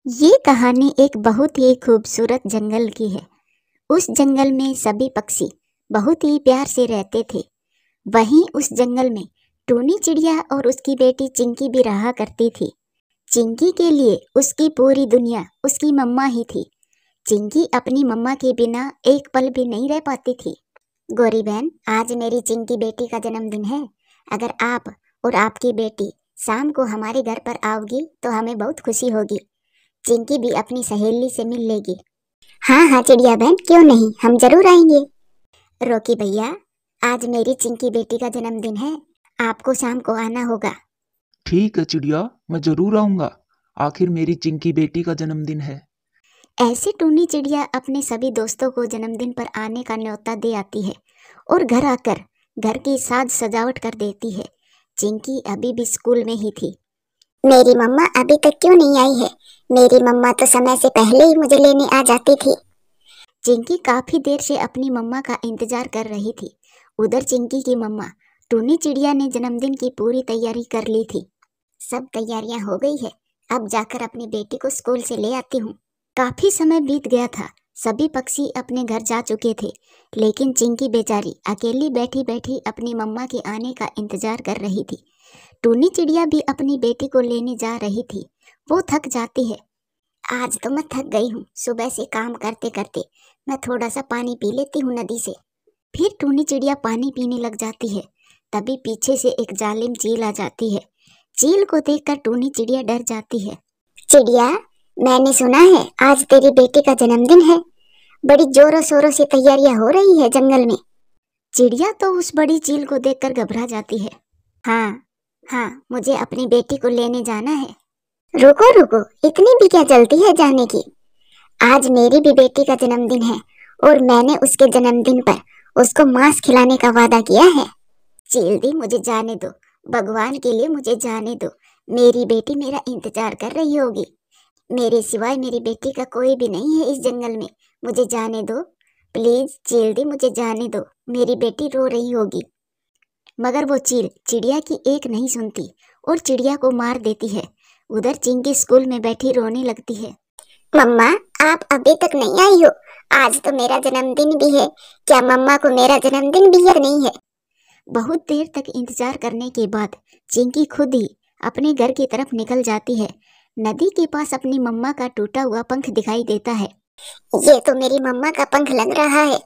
ये कहानी एक बहुत ही खूबसूरत जंगल की है। उस जंगल में सभी पक्षी बहुत ही प्यार से रहते थे। वहीं उस जंगल में टूनी चिड़िया और उसकी बेटी चिंकी भी रहा करती थी। चिंकी के लिए उसकी पूरी दुनिया उसकी मम्मा ही थी। चिंकी अपनी मम्मा के बिना एक पल भी नहीं रह पाती थी। गौरी बहन, आज मेरी चिंकी बेटी का जन्मदिन है। अगर आप और आपकी बेटी शाम को हमारे घर पर आओगी तो हमें बहुत खुशी होगी। चिंकी भी अपनी सहेली से मिल लेगी। हाँ हाँ चिड़िया बहन, क्यों नहीं, हम जरूर आएंगे। रोकी भैया, आज मेरी चिंकी बेटी का जन्मदिन है, आपको शाम को आना होगा। ठीक है चिड़िया, मैं जरूर आऊंगा। आखिर मेरी चिंकी बेटी का जन्मदिन है। ऐसे टूनी चिड़िया अपने सभी दोस्तों को जन्मदिन पर आने का न्योता दे आती है और घर आकर घर की साज सजावट कर देती है। चिंकी अभी भी स्कूल में ही थी। मेरी मम्मा अभी तक क्यों नहीं आई है? मेरी मम्मा तो समय से पहले ही मुझे लेने आ जाती थी। चिंकी काफी देर से अपनी मम्मा का इंतजार कर रही थी। उधर चिंकी की मम्मा टूनी चिड़िया ने जन्मदिन की पूरी तैयारी कर ली थी। सब तैयारियां हो गई है, अब जाकर अपनी बेटी को स्कूल से ले आती हूँ। काफी समय बीत गया था, सभी पक्षी अपने घर जा चुके थे, लेकिन चिंकी बेचारी अकेली बैठी बैठी अपनी मम्मा के आने का इंतजार कर रही थी। टूनी चिड़िया भी अपनी बेटी को लेने जा रही थी। वो थक जाती है। आज तो मैं थक गई हूँ, सुबह से काम करते करते। मैं थोड़ा सा पानी पी लेती हूँ नदी से। फिर टूनी चिड़िया पानी पीने लग जाती है। तभी पीछे से एक जालिम चील आ जाती है। चील को देखकर टूनी चिड़िया डर जाती है। चिड़िया, मैंने सुना है आज तेरी बेटी का जन्मदिन है। बड़ी जोरों शोरों से तैयारियां हो रही है जंगल में। चिड़िया तो उस बड़ी चील को देखकर घबरा जाती है। हाँ, मुझे अपनी बेटी को लेने जाना है। रुको रुको, इतनी भी क्या जल्दी है जाने की? आज मेरी भी बेटी का जन्मदिन है और मैंने उसके जन्मदिन पर उसको मांस खिलाने का वादा किया है। चील दी, मुझे जाने दो, भगवान के लिए मुझे जाने दो। मेरी बेटी मेरा इंतजार कर रही होगी। मेरे सिवाय मेरी बेटी का कोई भी नहीं है इस जंगल में। मुझे जाने दो प्लीज चील दी, मुझे जाने दो, मेरी बेटी रो रही होगी। मगर वो चील चिड़िया की एक नहीं सुनती और चिड़िया को मार देती है। उधर चिंकी स्कूल में बैठी रोने लगती है। मम्मा, आप अभी तक नहीं आई हो? आज तो मेरा जन्मदिन भी है। क्या मम्मा को मेरा जन्मदिन भी याद नहीं है? बहुत देर तक इंतजार करने के बाद चिंकी खुद ही अपने घर की तरफ निकल जाती है। नदी के पास अपनी मम्मा का टूटा हुआ पंख दिखाई देता है। ये तो मेरी मम्मा का पंख लग रहा है।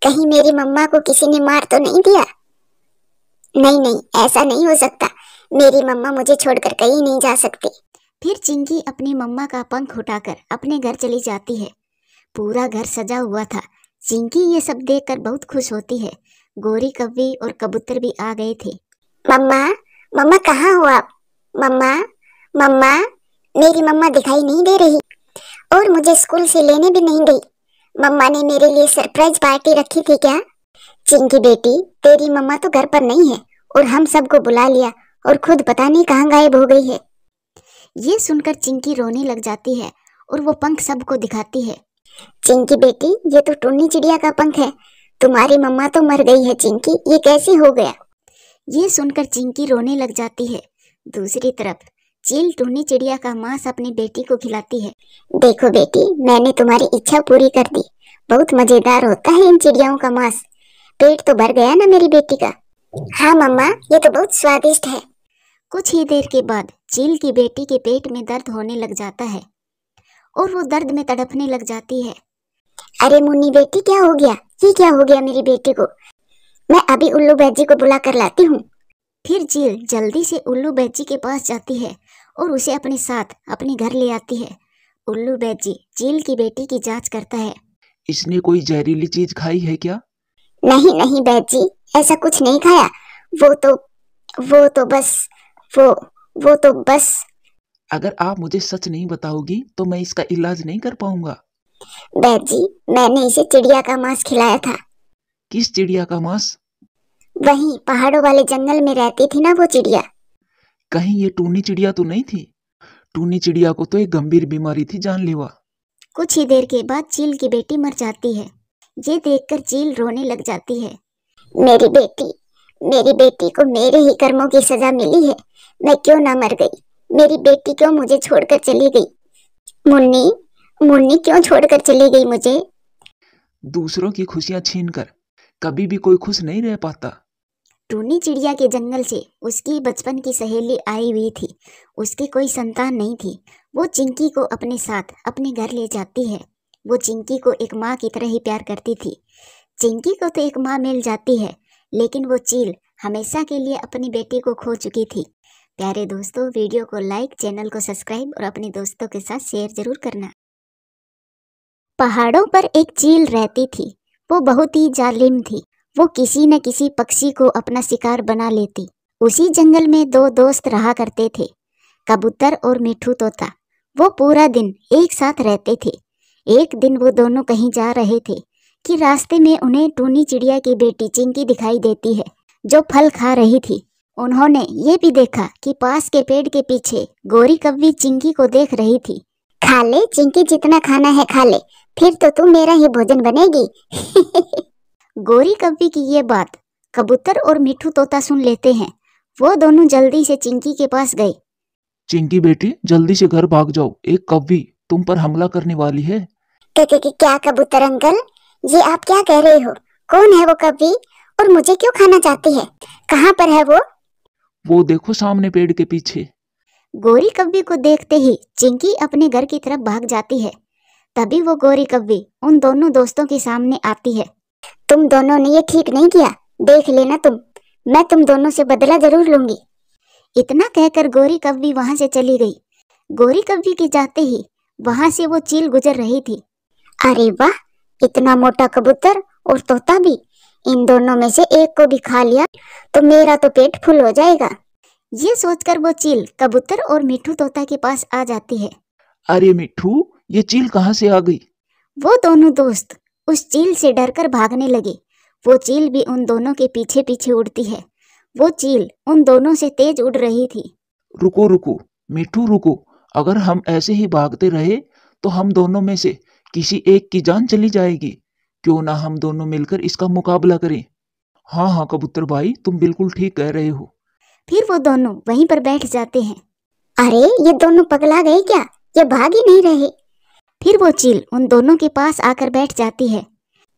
कहीं मेरी मम्मा को किसी ने मार तो नहीं दिया? नहीं नहीं, ऐसा नहीं हो सकता। मेरी मम्मा मुझे छोड़कर कहीं नहीं जा सकती। फिर चिंकी अपनी मम्मा का पंख उठाकर अपने घर चली जाती है। पूरा घर सजा हुआ था। चिंकी ये सब देखकर बहुत खुश होती है। गोरी कव्वी और कबूतर भी आ गए थे। मम्मा, मम्मा कहाँ हो आप? मम्मा, मम्मा, मेरी मम्मा दिखाई नहीं दे रही और मुझे स्कूल से लेने भी नहीं गई। मम्मा ने मेरे लिए सरप्राइज पार्टी रखी थी क्या? चिंकी बेटी, तेरी मम्मा तो घर पर नहीं है और हम सबको बुला लिया और खुद पता नहीं कहाँ गायब हो गई है। ये सुनकर चिंकी रोने लग जाती है और वो पंख सबको दिखाती है। चिंकी बेटी, ये तो टुन्नी चिड़िया का पंख है। तुम्हारी मम्मा तो मर गई है चिंकी, ये कैसे हो गया? ये सुनकर चिंकी रोने लग जाती है। दूसरी तरफ चील टुन्नी चिड़िया का मांस अपनी बेटी को खिलाती है। देखो बेटी, मैंने तुम्हारी इच्छा पूरी कर दी। बहुत मजेदार होता है इन चिड़ियाओं का मांस। पेट तो भर गया ना मेरी बेटी का? हाँ मम्मा, ये तो बहुत स्वादिष्ट है। कुछ ही देर के बाद चील की बेटी के पेट में दर्द होने लग जाता है और वो दर्द में तड़पने लग जाती है। अरे मुन्नी बेटी, क्या हो गया? ये क्या हो गया मेरी बेटी को? मैं अभी उल्लू बैजी को बुला कर लाती हूँ। फिर चील जल्दी से उल्लू बैजी के पास जाती है और उसे अपने साथ अपने घर ले आती है। उल्लू बैजी चील की बेटी की जांच करता है। इसने कोई जहरीली चीज खाई है क्या? नहीं नहीं बैजी, ऐसा कुछ नहीं खाया। वो तो बस वो वो तो बस। अगर आप मुझे सच नहीं बताओगी तो मैं इसका इलाज नहीं कर पाऊंगा। बैजी, मैंने इसे चिड़िया का मांस खिलाया था। किस चिड़िया का मांस? वहीं पहाड़ों वाले जंगल में रहती थी ना वो चिड़िया। कहीं ये टूनी चिड़िया तो नहीं थी? टूनी चिड़िया को तो एक गंभीर बीमारी थी, जानलेवा। कुछ ही देर के बाद चील की बेटी मर जाती है। ये देखकर चील रोने लग जाती है। मेरी बेटी को मेरे ही कर्मों की सजा मिली है। मैं क्यों ना मर गई? मेरी बेटी क्यों मुझे छोड़कर चली गई? मुन्नी, मुन्नी क्यों छोड़कर चली गई मुझे? दूसरों की खुशियां छीनकर कभी भी कोई खुश नहीं रह पाता। टूनी चिड़िया के जंगल से उसकी बचपन की सहेली आई हुई थी। उसकी कोई संतान नहीं थी। वो चिंकी को अपने साथ अपने घर ले जाती है। वो चिंकी को एक माँ की तरह ही प्यार करती थी। चिंकी को तो एक माँ मिल जाती है, लेकिन वो चील हमेशा के लिए अपनी बेटी को खो चुकी थी। प्यारे दोस्तों, वीडियो को लाइक, चैनल को सब्सक्राइब और अपने दोस्तों के साथ शेयर जरूर करना। पहाड़ों पर एक चील रहती थी। वो बहुत ही जालिम थी। वो किसी न किसी पक्षी को अपना शिकार बना लेती। उसी जंगल में दो दोस्त रहा करते थे, कबूतर और मिठू तोता। वो पूरा दिन एक साथ रहते थे। एक दिन वो दोनों कहीं जा रहे थे कि रास्ते में उन्हें टूनी चिड़िया की बेटी चिंकी दिखाई देती है, जो फल खा रही थी। उन्होंने ये भी देखा कि पास के पेड़ के पीछे गोरी कव्वी चिंकी को देख रही थी। खा ले चिंकी, जितना खाना है खा ले, फिर तो तू मेरा ही भोजन बनेगी। गोरी कव्वी की ये बात कबूतर और मिठू तोता सुन लेते हैं। वो दोनों जल्दी से चिंकी के पास गए। चिंकी बेटी, जल्दी से घर भाग जाओ, एक कव्वी तुम पर हमला करने वाली है। क्या कबूतर अंकल, ये आप क्या कह रहे हो? कौन है वो कव्वी और मुझे क्यों खाना चाहती है? कहाँ पर है वो? वो देखो सामने पेड़ के पीछे। गोरी कव्वी को देखते ही चिंकी अपने घर की तरफ भाग जाती है। तभी वो गोरी कव्वी उन दोनों दोस्तों के सामने आती है। तुम दोनों ने ये ठीक नहीं किया, देख लेना मैं तुम दोनों से बदला जरूर लूंगी। इतना कहकर गोरी कव्वी वहां से चली गई। गोरी कव्वी के जाते ही वहां से वो चील गुजर रही थी। अरे वाह, इतना मोटा कबूतर और तोता भी, इन दोनों में से एक को भी खा लिया तो मेरा तो पेट फुल हो जाएगा। ये सोचकर वो चील कबूतर और मिठू तोता के पास आ जाती है। अरे मिठू, ये चील कहाँ से आ गई? वो दोनों दोस्त उस चील से डरकर भागने लगे। वो चील भी उन दोनों के पीछे पीछे उड़ती है। वो चील उन दोनों से तेज उड़ रही थी। रुको रुको मिठू, रुको। अगर हम ऐसे ही भागते रहे तो हम दोनों में से किसी एक की जान चली जाएगी। क्यों ना हम दोनों मिलकर इसका मुकाबला करें। हाँ हाँ कबूतर भाई, तुम बिल्कुल ठीक कह रहे हो। फिर वो दोनों वहीं पर बैठ जाते हैं। अरे ये दोनों पगला गए क्या? ये भाग ही नहीं रहे। फिर वो चील उन दोनों के पास आकर बैठ जाती है।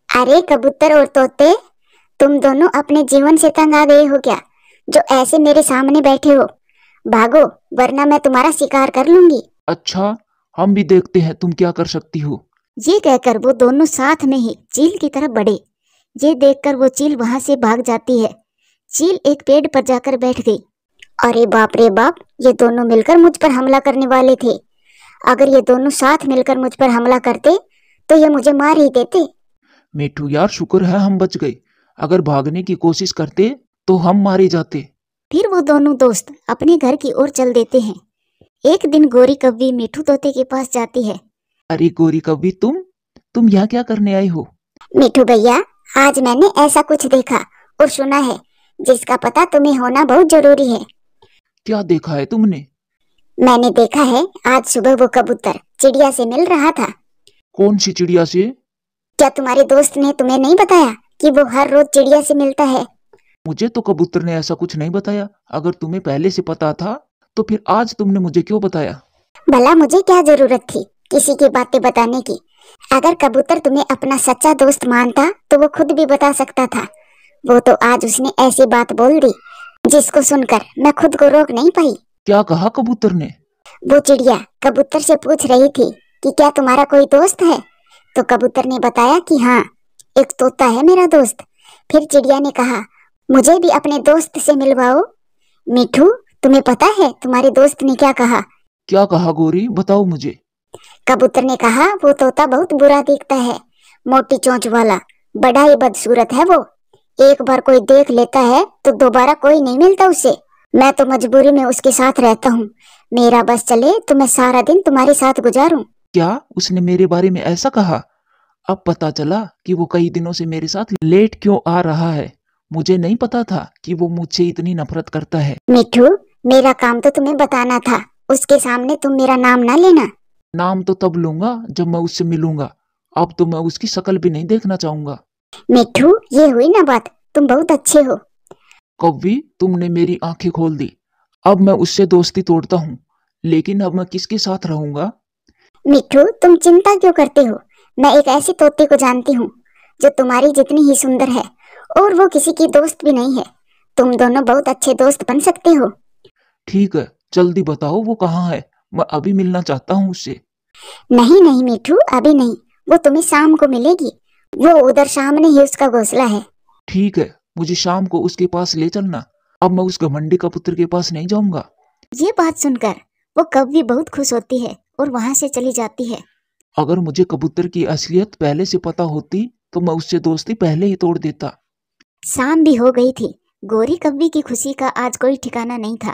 अरे कबूतर और तोते, तुम दोनों अपने जीवन से तंग आ गए हो क्या, जो ऐसे मेरे सामने बैठे हो? भागो, वरना मैं तुम्हारा शिकार कर लूंगी। अच्छा, हम भी देखते हैं तुम क्या कर सकती हो। ये कहकर वो दोनों साथ में ही चील की तरफ बढ़े। ये देखकर वो चील वहां से भाग जाती है। चील एक पेड़ पर जाकर बैठ गई। अरे बाप रे बाप, ये दोनों मिलकर मुझ पर हमला करने वाले थे। अगर ये दोनों साथ मिलकर मुझ पर हमला करते तो ये मुझे मार ही देते। मिठू यार, शुक्र है हम बच गए। अगर भागने की कोशिश करते तो हम मारे जाते। फिर वो दोनों दोस्त अपने घर की ओर चल देते हैं। एक दिन गोरी कव्वी मिठू तोते के पास जाती है। अरे गोरी कव्वी, तुम यहाँ क्या करने आई हो? मिठू भैया, आज मैंने ऐसा कुछ देखा और सुना है जिसका पता तुम्हें होना बहुत जरूरी है। क्या देखा है तुमने? मैंने देखा है, आज सुबह वो कबूतर चिड़िया से मिल रहा था। कौन सी चिड़िया से? क्या तुम्हारे दोस्त ने तुम्हें नहीं बताया कि वो हर रोज चिड़िया से मिलता है? मुझे तो कबूतर ने ऐसा कुछ नहीं बताया। अगर तुम्हें पहले से पता था तो फिर आज तुमने मुझे क्यों बताया? भला मुझे क्या जरूरत थी किसी की बातें बताने की? अगर कबूतर तुम्हें अपना सच्चा दोस्त मानता तो वो खुद भी बता सकता था। वो तो आज उसने ऐसी बात बोल दी जिसको सुनकर मैं खुद को रोक नहीं पाई। क्या कहा कबूतर ने? वो चिड़िया कबूतर से पूछ रही थी कि क्या तुम्हारा कोई दोस्त है? तो कबूतर ने बताया कि हाँ, एक तोता है मेरा दोस्त। फिर चिड़िया ने कहा, मुझे भी अपने दोस्त से मिलवाओ। मिठू, तुम्हें पता है तुम्हारे दोस्त ने क्या कहा? क्या कहा गोरी, बताओ मुझे। कबूतर ने कहा, वो तोता बहुत बुरा दिखता है, मोटी चोंच वाला, बड़ा ही बदसूरत है वो। एक बार कोई देख लेता है तो दोबारा कोई नहीं मिलता उसे। मैं तो मजबूरी में उसके साथ रहता हूँ। मेरा बस चले तो मैं सारा दिन तुम्हारे साथ गुजारूं। क्या उसने मेरे बारे में ऐसा कहा? अब पता चला कि वो कई दिनों से मेरे साथ लेट क्यों आ रहा है। मुझे नहीं पता था कि वो मुझसे इतनी नफरत करता है। मिठू, मेरा काम तो तुम्हें बताना था, उसके सामने तुम मेरा नाम ना लेना। नाम तो तब लूंगा जब मैं उससे मिलूंगा। अब तो मैं उसकी शक्ल भी नहीं देखना चाहूंगा। मिठू, ये हुई ना बात, तुम बहुत अच्छे हो। कव्वी, तुमने मेरी आंखें खोल दी। अब मैं उससे दोस्ती तोड़ता हूँ, लेकिन अब मैं किसके साथ रहूंगा? मिट्ठू, तुम चिंता क्यों करते हो? मैं एक ऐसी तोते को जानती हूँ जो तुम्हारी जितनी ही सुंदर है, और वो किसी की दोस्त भी नहीं है। तुम दोनों बहुत अच्छे दोस्त बन सकते हो। ठीक है, जल्दी बताओ वो कहाँ है, मैं अभी मिलना चाहता हूँ उससे। नहीं नहीं मिट्ठू, अभी नहीं, वो तुम्हें शाम को मिलेगी। वो उधर सामने ही उसका घोंसला है। ठीक है, मुझे शाम को उसके पास ले चलना। अब मैं उस घमंडी कबूतर के पास नहीं जाऊंगा। ये बात सुनकर वो कौवी बहुत खुश होती है और वहां से चली जाती है। अगर मुझे कबूतर की असलियत पहले से पता होती तो मैं उससे दोस्ती पहले ही तोड़ देता। शाम भी हो गई थी। गोरी कौवी की खुशी का आज कोई ठिकाना नहीं था।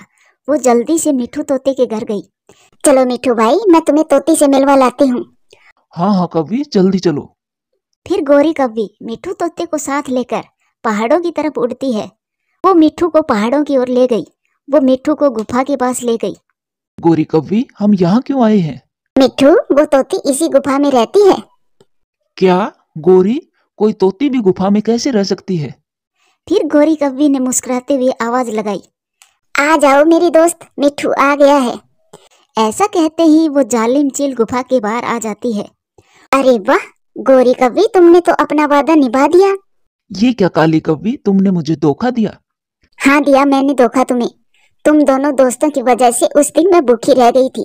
वो जल्दी से मिट्ठू तोते के घर गई। चलो मिट्ठू भाई, मैं तुम्हें तोती से मिलवा लाती हूँ। हाँ हाँ कवि, जल्दी चलो। फिर गोरी कौवी मिट्ठू तोते को साथ लेकर पहाड़ों की तरफ उड़ती है। वो मिट्ठू को पहाड़ों की ओर ले गई। वो मिट्ठू को गुफा के पास ले गई। गोरी कवि, हम यहाँ क्यों आए हैं? मिट्ठू, वो तोती इसी गुफा में रहती है। क्या गोरी, कोई तोती भी गुफा में कैसे रह सकती है? फिर गोरी कौवी ने मुस्कुराते हुए आवाज लगाई, आ जाओ मेरी दोस्त, मिट्ठू आ गया है। ऐसा कहते ही वो जालिम चील गुफा के बाहर आ जाती है। अरे वाह गोरी कौवी, तुमने तो अपना वादा निभा दिया। ये क्या काली कवि, तुमने मुझे धोखा दिया? हाँ दिया मैंने धोखा तुम्हें। तुम दोनों दोस्तों की वजह से उस दिन मैं भूखी रह गई थी,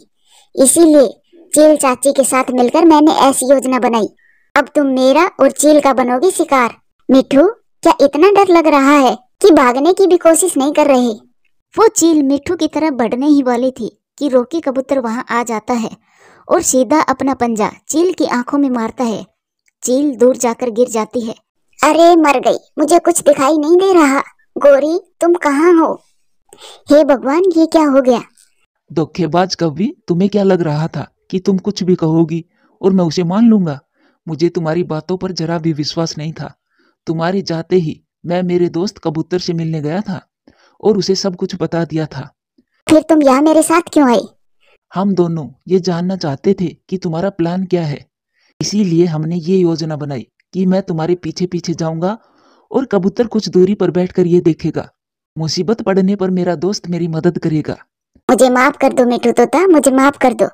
इसीलिए चील चाची के साथ मिलकर मैंने ऐसी योजना बनाई। अब तुम मेरा और चील का बनोगे शिकार। मिट्ठू, क्या इतना डर लग रहा है कि भागने की भी कोशिश नहीं कर रहे? वो चील मिट्ठू की तरफ बढ़ने ही वाली थी कि रोकी कबूतर वहां आ जाता है और सीधा अपना पंजा चील की आंखों में मारता है। चील दूर जाकर गिर जाती है। अरे मर गई, मुझे कुछ दिखाई नहीं दे रहा। गोरी, तुम कहाँ हो? हे भगवान, ये क्या हो गया? धोखेबाज कवि, तुम्हें क्या लग रहा था कि तुम कुछ भी कहोगी और मैं उसे मान लूंगा? मुझे तुम्हारी बातों पर जरा भी विश्वास नहीं था। तुम्हारे जाते ही मैं मेरे दोस्त कबूतर से मिलने गया था और उसे सब कुछ बता दिया था। फिर तुम यहाँ मेरे साथ क्यों आए? हम दोनों ये जानना चाहते थे कि तुम्हारा प्लान क्या है। इसीलिए हमने ये योजना बनाई कि मैं तुम्हारे पीछे पीछे जाऊंगा और कबूतर कुछ दूरी पर बैठकर ये देखेगा। मुसीबत पड़ने पर मेरा दोस्त मेरी मदद करेगा। मुझे माफ कर दो मिट्ठू तोता, मुझे माफ कर दो।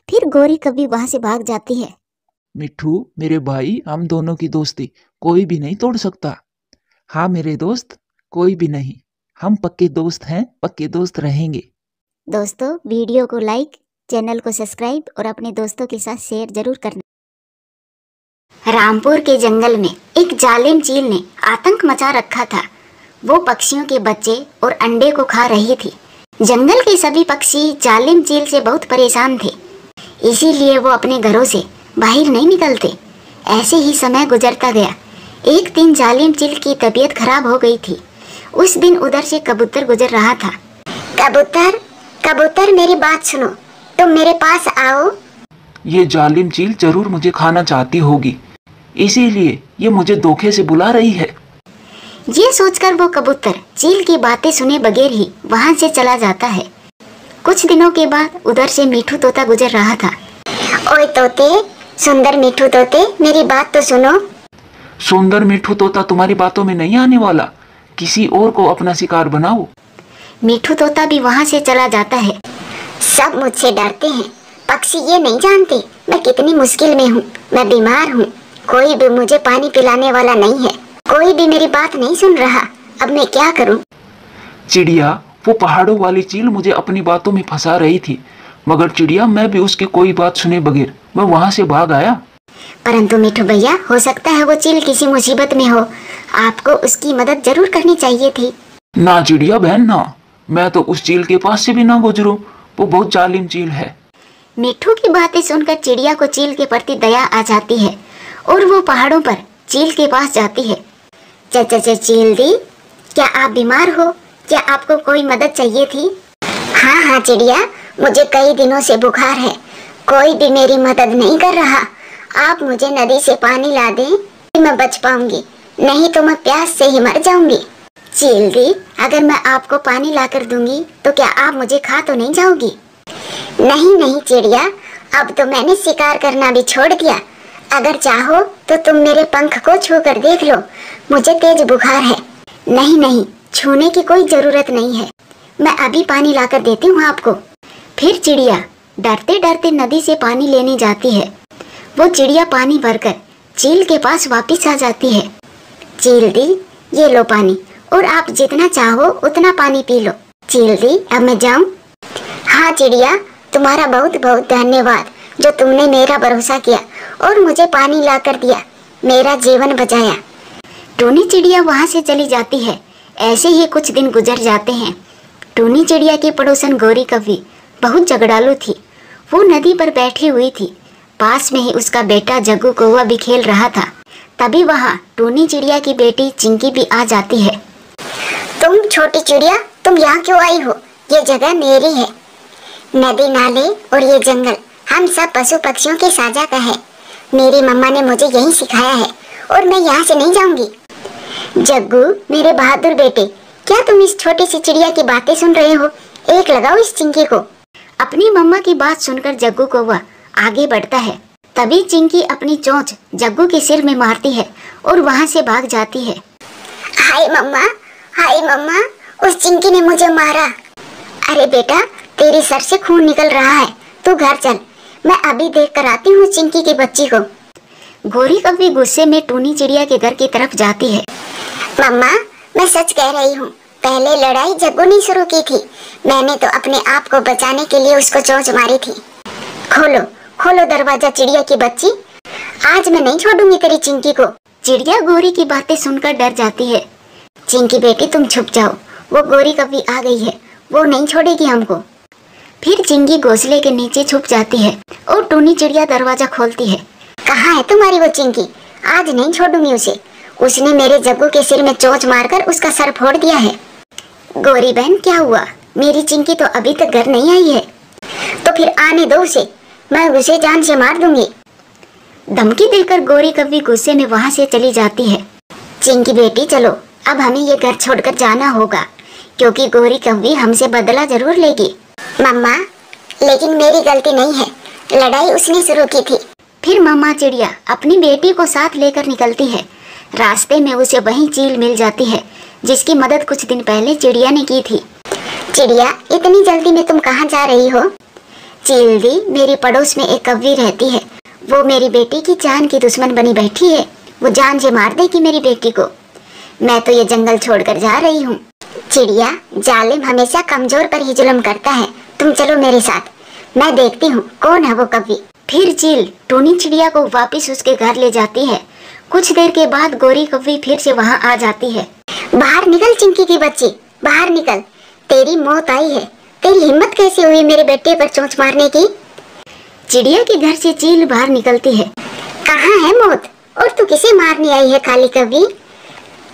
फिर गोरी कभी वहां से भाग जाती है। मिट्ठू मेरे भाई, हम दोनों की दोस्ती कोई भी नहीं तोड़ सकता। हाँ मेरे दोस्त, कोई भी नहीं। हम पक्के दोस्त हैं, पक्के दोस्त रहेंगे। दोस्तों, वीडियो को लाइक, चैनल को सब्सक्राइब और अपने दोस्तों के साथ शेयर जरूर करना। रामपुर के जंगल में एक जालिम चील ने आतंक मचा रखा था। वो पक्षियों के बच्चे और अंडे को खा रही थी। जंगल के सभी पक्षी जालिम चील से बहुत परेशान थे, इसीलिए वो अपने घरों से बाहर नहीं निकलते। ऐसे ही समय गुजरता गया। एक दिन जालिम चील की तबीयत खराब हो गई थी। उस दिन उधर से कबूतर गुजर रहा था। कबूतर, कबूतर मेरी बात सुनो, तुम मेरे पास आओ। ये जालिम चील जरूर मुझे खाना चाहती होगी, इसीलिए ये मुझे धोखे से बुला रही है। ये सोचकर वो कबूतर चील की बातें सुने बगैर ही वहां से चला जाता है। कुछ दिनों के बाद उधर से मिट्ठू तोता गुजर रहा था। ओए तोते, सुंदर मिट्ठू तोते, मेरी बात तो सुनो। सुंदर मिट्ठू तोता तुम्हारी बातों में नहीं आने वाला, किसी और को अपना शिकार बनाओ। मिट्ठू तोता भी वहां से चला जाता है। सब मुझसे डरते हैं, पक्षी ये नहीं जानते मैं कितनी मुश्किल में हूँ। मैं बीमार हूँ, कोई भी मुझे पानी पिलाने वाला नहीं है, कोई भी मेरी बात नहीं सुन रहा। अब मैं क्या करूँ? चिड़िया, वो पहाड़ों वाली चील मुझे अपनी बातों में फंसा रही थी, मगर चिड़िया मैं भी उसकी कोई बात सुने बगैर मैं वहां से भाग आया। परंतु मिट्ठू भैया, हो सकता है वो चील किसी मुसीबत में हो, आपको उसकी मदद जरूर करनी चाहिए थी। ना चिड़िया बहन ना, मैं तो उस चील के पास से भी ना गुजरूं, वो बहुत जालिम चील है। मिट्ठू की बातें सुनकर चिड़िया को चील के प्रति दया आ जाती है और वो पहाड़ों पर चील के पास जाती है। चील दी, क्या आप बीमार हो? क्या आपको कोई मदद चाहिए थी? हाँ हाँ चिड़िया, मुझे कई दिनों से बुखार है, कोई भी मेरी मदद नहीं कर रहा। आप मुझे नदी से पानी ला दें, मैं बच पाऊंगी, नहीं तो मैं प्यास से ही मर जाऊंगी। चील दी, अगर मैं आपको पानी लाकर दूंगी तो क्या आप मुझे खा तो नहीं जाओगी? नहीं नहीं चिड़िया, अब तो मैंने शिकार करना भी छोड़ दिया। अगर चाहो तो तुम मेरे पंख को छू कर देख लो, मुझे तेज बुखार है। नहीं नहीं, छूने की कोई जरूरत नहीं है, मैं अभी पानी लाकर देती हूँ आपको। फिर चिड़िया डरते डरते नदी से पानी लेने जाती है। वो चिड़िया पानी भरकर चील के पास वापस आ जाती है। चील दी, ये लो पानी, और आप जितना चाहो उतना पानी पी लो। चील दी, अब मैं जाऊं? हाँ चिड़िया, तुम्हारा बहुत बहुत धन्यवाद जो तुमने मेरा भरोसा किया और मुझे पानी ला कर दिया, मेरा जीवन बचाया। टूनी चिड़िया वहाँ से चली जाती है। ऐसे ही कुछ दिन गुजर जाते हैं। टूनी चिड़िया की पड़ोसन गौरी कौवी बहुत झगड़ालू थी। वो नदी पर बैठी हुई थी। पास में ही उसका बेटा जग्गू कौवा भी खेल रहा था। तभी वहाँ टूनी चिड़िया की बेटी चिंकी भी आ जाती है। तुम छोटी चिड़िया, तुम यहाँ क्यों आई हो? ये जगह मेरी है। नदी, नाले और ये जंगल हम सब पशु पक्षियों के साझा का है। मेरी मम्मा ने मुझे यही सिखाया है और मैं यहाँ से नहीं जाऊंगी। जग्गू, मेरे बहादुर बेटे, क्या तुम इस छोटी सी चिड़िया की बातें सुन रहे हो? एक लगाओ इस चिंकी को। अपनी मम्मा की बात सुनकर जग्गू कौवा आगे बढ़ता है। तभी चिंकी अपनी चोंच जग्गू के सिर में मारती है और वहाँ से भाग जाती है। हाय मम्मा, हाय मम्मा, उस चिंकी ने मुझे मारा। अरे बेटा, तेरे सर से खून निकल रहा है, तू घर चल, मैं अभी देख कर आती हूँ चिंकी की बच्ची को। गौरी कौवी गुस्से में टूनी चिड़िया के घर की तरफ जाती है। मम्मा, मैं सच कह रही हूँ, पहले लड़ाई जग्गू ने शुरू की थी। मैंने तो अपने आप को बचाने के लिए उसको चोंच मारी थी। खोलो, खोलो दरवाजा चिड़िया की बच्ची, आज मैं नहीं छोड़ूंगी तेरी चिंकी को। चिड़िया गौरी की बातें सुनकर डर जाती है। चिंकी बेटी, तुम छुप जाओ, वो गौरी कौवी आ गई है, वो नहीं छोड़ेगी हमको। फिर चिंकी घोंसले के नीचे छुप जाती है और टूनी चिड़िया दरवाजा खोलती है। कहाँ है तुम्हारी वो चिंकी? आज नहीं छोड़ूंगी उसे। उसने मेरे जग्गू के सिर में चोंच मारकर उसका सर फोड़ दिया है। गौरी बहन, क्या हुआ? मेरी चिंकी तो अभी तक घर नहीं आई है। तो फिर आने दो उसे, मैं उसे जान से मार दूंगी। धमकी देकर गौरी कौवी गुस्से में वहाँ से चली जाती है। चिंकी बेटी चलो, अब हमें ये घर छोड़कर जाना होगा, क्योंकि गौरी कौवी हमसे बदला जरूर लेगी। मम्मा, लेकिन मेरी गलती नहीं है, लड़ाई उसने शुरू की थी। फिर मम्मा चिड़िया अपनी बेटी को साथ लेकर निकलती है। रास्ते में उसे वहीं चील मिल जाती है, जिसकी मदद कुछ दिन पहले चिड़िया ने की थी। चिड़िया, इतनी जल्दी में तुम कहाँ जा रही हो? चील दी, मेरी पड़ोस में एक कौवी रहती है, वो मेरी बेटी की जान की दुश्मन बनी बैठी है। वो जान से मार देगी मेरी बेटी को। मैं तो ये जंगल छोड़कर जा रही हूँ। चिड़िया, जालिम हमेशा कमजोर पर ही जुल्म करता है, तुम चलो मेरे साथ, मैं देखती हूँ कौन है वो कौवी। फिर चील टूनी चिड़िया को वापस उसके घर ले जाती है। कुछ देर के बाद गौरी कौवी फिर से वहाँ आ जाती है। बाहर निकल चिंकी की बच्ची, बाहर निकल, तेरी मौत आई है। तेरी हिम्मत कैसे हुई मेरे बेटे पर चोंच मारने की? चिड़िया के घर से चील बाहर निकलती है। कहाँ है मौत, और तू किसे मारने आई है काली कौवी?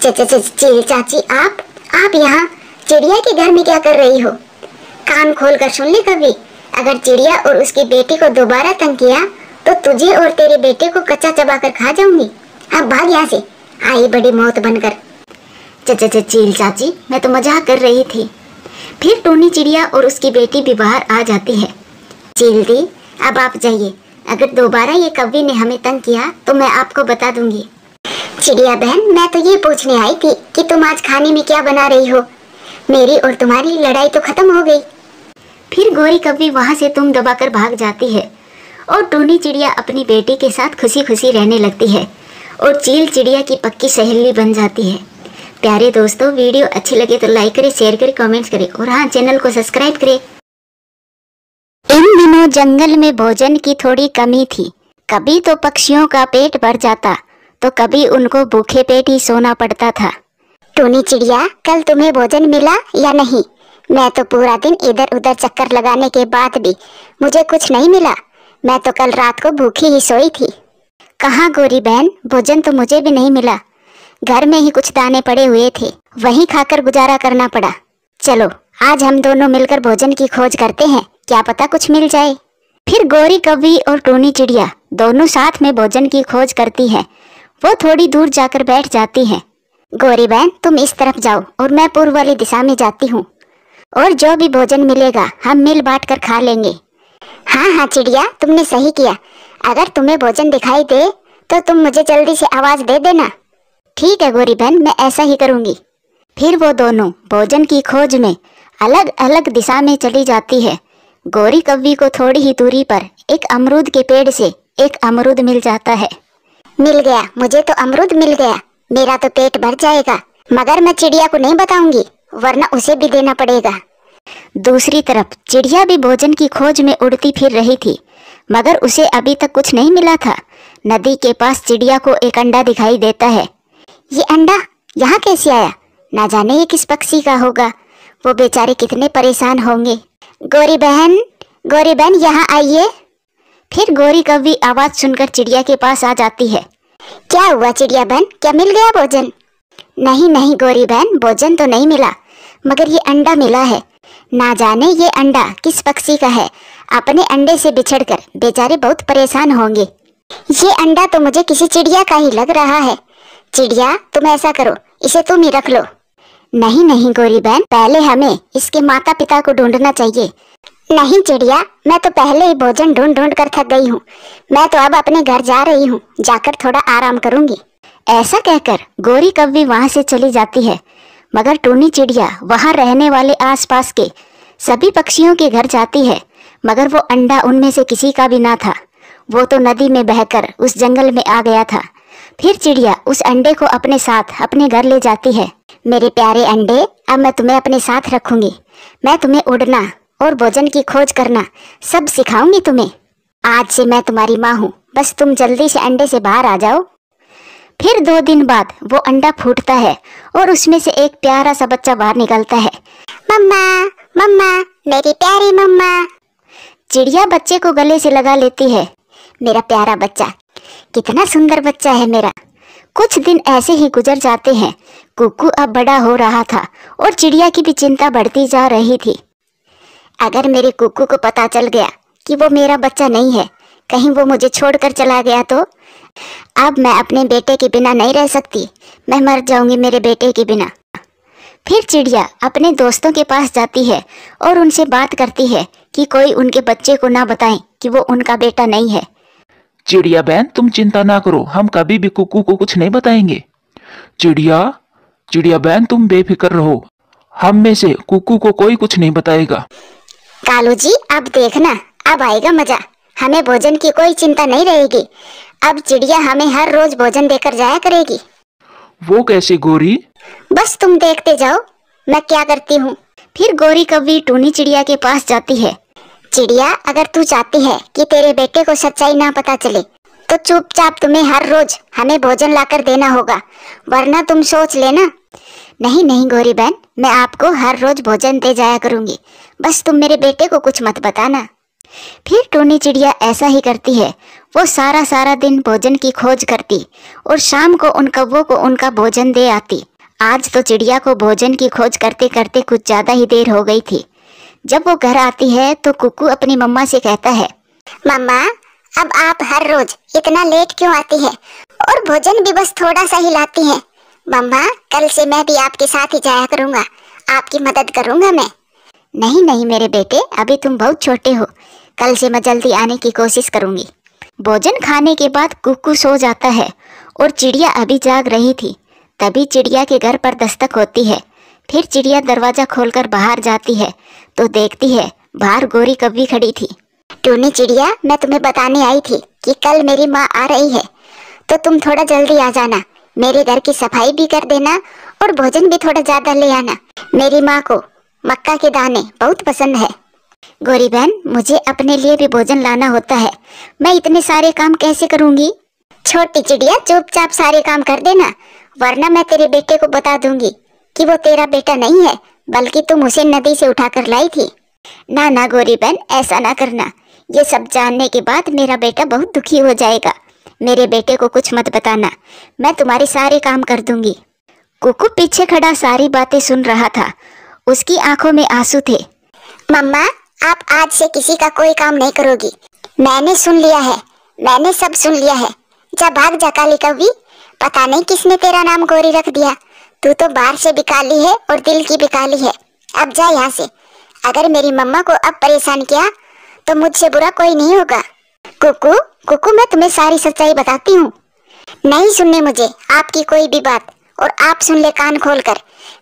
चील चाची, आप यहाँ चिड़िया के घर में क्या कर रही हो? कान खोल कर सुन ले कौवी, अगर चिड़िया और उसकी बेटी को दोबारा तंग किया तो तुझे और तेरे बेटे को कच्चा चबा कर खा जाऊंगी। अब भाग यहाँ से, आई बड़ी मौत बनकर। चील चाची, मैं तो मजाक कर रही थी। फिर टूनी चिड़िया और उसकी बेटी भी बाहर आ जाती है। चील दी, अब आप जाइए, अगर दोबारा ये कौवी ने हमें तंग किया तो मैं आपको बता दूंगी। चिड़िया बहन, मैं तो ये पूछने आई थी कि तुम आज खाने में क्या बना रही हो? मेरी और तुम्हारी लड़ाई तो खत्म हो गई। फिर गौरी कौवी वहाँ से तुम दबाकर भाग जाती है और टूनी चिड़िया अपनी बेटी के साथ खुशी खुशी रहने लगती है और चील चिड़िया की पक्की सहेली बन जाती है। प्यारे दोस्तों, वीडियो अच्छी लगे तो लाइक करें, शेयर करें, कमेंट्स करें और हाँ, चैनल को सब्सक्राइब करें। इन दिनों जंगल में भोजन की थोड़ी कमी थी। कभी तो पक्षियों का पेट भर जाता तो कभी उनको भूखे पेट ही सोना पड़ता था। टूनी चिड़िया, कल तुम्हें भोजन मिला या नहीं? मैं तो पूरा दिन इधर उधर चक्कर लगाने के बाद भी मुझे कुछ नहीं मिला। मैं तो कल रात को भूखी ही सोई थी। कहाँ गौरी बहन, भोजन तो मुझे भी नहीं मिला। घर में ही कुछ दाने पड़े हुए थे, वहीं खाकर गुजारा करना पड़ा। चलो आज हम दोनों मिलकर भोजन की खोज करते हैं, क्या पता कुछ मिल जाए। फिर गौरी कौवी और टूनी चिड़िया दोनों साथ में भोजन की खोज करती है। वो थोड़ी दूर जाकर बैठ जाती हैं। गौरी बहन, तुम इस तरफ जाओ और मैं पूर्व वाली दिशा में जाती हूँ, और जो भी भोजन मिलेगा हम मिल बांट कर खा लेंगे। हाँ चिड़िया, तुमने सही किया। अगर तुम्हें भोजन दिखाई दे तो तुम मुझे जल्दी से आवाज दे देना। ठीक है गौरी बहन, मैं ऐसा ही करूँगी। फिर वो दोनों भोजन की खोज में अलग अलग दिशा में चली जाती है। गोरी कव्वी को थोड़ी ही दूरी पर एक अमरूद के पेड़ से एक अमरूद मिल जाता है। मिल गया, मुझे तो अमरूद मिल गया, मेरा तो पेट भर जाएगा। मगर मैं चिड़िया को नहीं बताऊंगी, वरना उसे भी देना पड़ेगा। दूसरी तरफ चिड़िया भी भोजन की खोज में उड़ती फिर रही थी, मगर उसे अभी तक कुछ नहीं मिला था। नदी के पास चिड़िया को एक अंडा दिखाई देता है। ये अंडा यहाँ कैसे आया? ना जाने ये किस पक्षी का होगा। वो बेचारे कितने परेशान होंगे। गोरी बहन यहाँ आइए। फिर गोरी कव्वी आवाज सुनकर चिड़िया के पास आ जाती है। क्या हुआ चिड़िया बहन, क्या मिल गया भोजन? नहीं गोरी बहन, भोजन तो नहीं मिला, मगर ये अंडा मिला है। ना जाने ये अंडा किस पक्षी का है। अपने अंडे से बिछड़कर बेचारे बहुत परेशान होंगे। ये अंडा तो मुझे किसी चिड़िया का ही लग रहा है। चिड़िया तुम ऐसा करो, इसे तुम ही रख लो। नहीं गोरी बहन, पहले हमें इसके माता पिता को ढूंढना चाहिए। नहीं चिड़िया, मैं तो पहले ही भोजन ढूंढ कर थक गई हूँ। मैं तो अब अपने घर जा रही हूँ, जाकर थोड़ा आराम करूंगी। ऐसा कहकर गोरी कव्वी वहां से चली जाती है, मगर टूनी चिड़िया वहां रहने वाले आसपास के सभी पक्षियों के घर जाती है, मगर वो अंडा उनमें से किसी का भी ना था। वो तो नदी में बहकर उस जंगल में आ गया था। फिर चिड़िया उस अंडे को अपने साथ अपने घर ले जाती है। मेरे प्यारे अंडे, अब मैं तुम्हें अपने साथ रखूंगी। मैं तुम्हें उड़ना और भोजन की खोज करना सब सिखाऊंगी तुम्हें। आज से मैं तुम्हारी माँ हूँ, बस तुम जल्दी से अंडे से बाहर आ जाओ। फिर 2 दिन बाद वो अंडा फूटता है और उसमें से एक प्यारा सा बच्चा बाहर निकलता है। मम्मा, मेरी प्यारी मम्मा। चिड़िया बच्चे को गले से लगा लेती है। मेरा प्यारा बच्चा, कितना सुंदर बच्चा है मेरा। कुछ दिन ऐसे ही गुजर जाते हैं। कुक्कू अब बड़ा हो रहा था और चिड़िया की भी चिंता बढ़ती जा रही थी। अगर मेरे कुक्कू को पता चल गया कि वो मेरा बच्चा नहीं है, कहीं वो मुझे छोड़कर चला गया तो? अब मैं अपने बेटे के बिना नहीं रह सकती। मैं मर जाऊंगी मेरे बेटे के बिना। फिर चिड़िया अपने दोस्तों के पास जाती है और उनसे बात करती है कि कोई उनके बच्चे को ना बताए कि वो उनका बेटा नहीं है। चिड़िया बहन, तुम चिंता ना करो, हम कभी भी कुक्कू को कुछ नहीं बताएंगे। चिड़िया बहन, तुम बेफिक्र रहो, हम में से कुक्कू को कोई कुछ नहीं बताएगा। कालू जी, अब देखना, अब आएगा मजा। हमें भोजन की कोई चिंता नहीं रहेगी। अब चिड़िया हमें हर रोज भोजन देकर जाया करेगी। वो कैसे गोरी? बस तुम देखते जाओ मैं क्या करती हूँ। फिर गोरी कव्वी टूनी चिड़िया के पास जाती है। चिड़िया, अगर तू चाहती है कि तेरे बेटे को सच्चाई ना पता चले, तो चुपचाप तुम्हें हर रोज हमें भोजन लाकर देना होगा, वरना तुम सोच लेना। नहीं गोरी बहन, मैं आपको हर रोज भोजन दे जाया करूंगी, बस तुम मेरे बेटे को कुछ मत बताना। फिर टूनी चिड़िया ऐसा ही करती है। वो सारा दिन भोजन की खोज करती और शाम को उन कौवों को उनका भोजन दे आती। आज तो चिड़िया को भोजन की खोज करते करते कुछ ज्यादा ही देर हो गई थी। जब वो घर आती है तो कुक्कू अपनी मम्मा से कहता है, मम्मा, अब आप हर रोज इतना लेट क्यों आती है और भोजन भी बस थोड़ा सा ही लाती हैं? मम्मा, कल से मैं भी आपके साथ ही जाया करूँगा, आपकी मदद करूँगा मैं। नहीं मेरे बेटे, अभी तुम बहुत छोटे हो, कल से मैं जल्दी आने की कोशिश करूँगी। भोजन खाने के बाद कुक्कू सो जाता है और चिड़िया अभी जाग रही थी। तभी चिड़िया के घर पर दस्तक होती है। फिर चिड़िया दरवाजा खोलकर बाहर जाती है तो देखती है बाहर गोरी कव्वी खड़ी थी। टूनी चिड़िया, मैं तुम्हें बताने आई थी कि कल मेरी माँ आ रही है, तो तुम थोड़ा जल्दी आ जाना। मेरे घर की सफाई भी कर देना और भोजन भी थोड़ा ज्यादा ले आना। मेरी माँ को मक्का के दाने बहुत पसंद है। गोरी बहन, मुझे अपने लिए भी भोजन लाना होता है, मैं इतने सारे काम कैसे करूँगी? छोटी चिड़िया, चुपचाप सारे काम कर देना, वरना मैं तेरे बेटे को बता दूंगी कि वो तेरा बेटा नहीं है, बल्कि तुम उसे नदी से उठाकर लाई थी। ना गोरी बहन, ऐसा ना करना। ये सब जानने के बाद मेरा बेटा बहुत दुखी हो जाएगा। मेरे बेटे को कुछ मत बताना, मैं तुम्हारे सारे काम कर दूंगी। कुक्कू पीछे खड़ा सारी बातें सुन रहा था। उसकी आंखों में आंसू थे। मम्मा, आप आज से किसी का कोई काम नहीं करोगी। मैंने सुन लिया है, मैंने सब सुन लिया है। जा भाग जा काली कव्वी, पता नहीं किसने तेरा नाम गोरी रख दिया। तू तो बाहर से भी काली है और दिल की भी काली है। अब जा यहाँ से। अगर मेरी मम्मा को अब परेशान किया तो मुझसे बुरा कोई नहीं होगा। कुक्कू, मैं तुम्हें सारी सच्चाई बताती हूँ। नहीं सुनने मुझे आपकी कोई भी बात, और आप सुन ले कान खोलकर।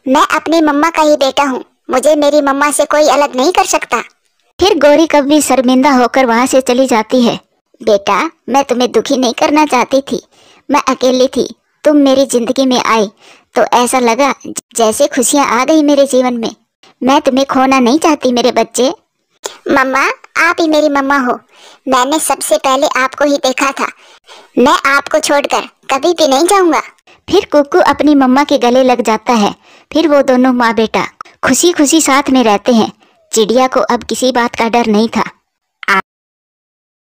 मैं अपनी मम्मा का ही बेटा हूँ, मुझे मेरी मम्मा से कोई अलग नहीं कर सकता। फिर गौरी कभी शर्मिंदा होकर वहाँ से चली जाती है। बेटा, मैं तुम्हें दुखी नहीं करना चाहती थी, मैं अकेली थी। तुम मेरी जिंदगी में आई तो ऐसा लगा जैसे खुशियाँ आ गई मेरे जीवन में। मैं तुम्हें खोना नहीं चाहती मेरे बच्चे। मम्मा, आप ही मेरी मम्मा हो। मैंने सबसे पहले आपको ही देखा था। मैं आपको छोड़कर कभी भी नहीं जाऊंगा। फिर कुक्कू अपनी मम्मा के गले लग जाता है। फिर वो दोनों माँ बेटा खुशी खुशी साथ में रहते हैं। चिड़िया को अब किसी बात का डर नहीं था।